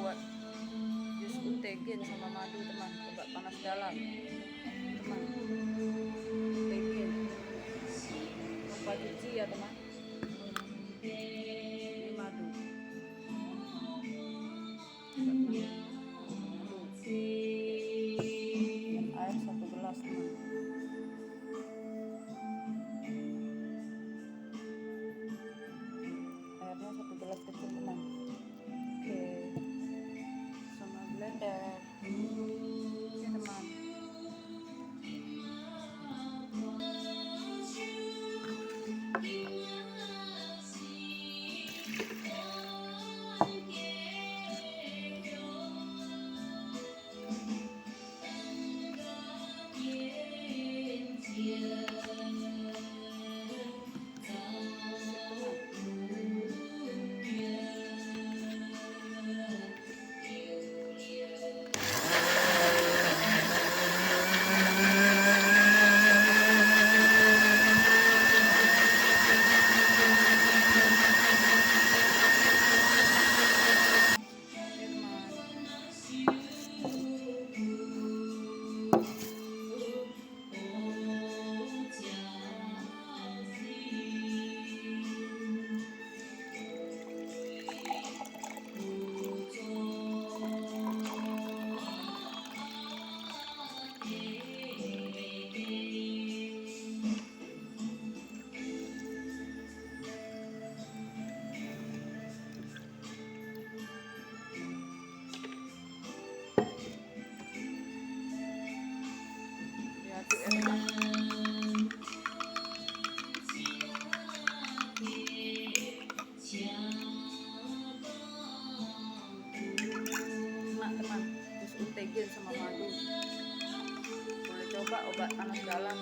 buat jus untegen sama madu teman, obat panas dalam teman. Untegen lupa cuci ya teman. Ini madu, obat madu. Air 1 gelas teman. Airnya 1 gelas kecil teman. Oke, sama blender ya teman. Enak teman, jus untegen sama madu. Boleh coba obat panas dalam.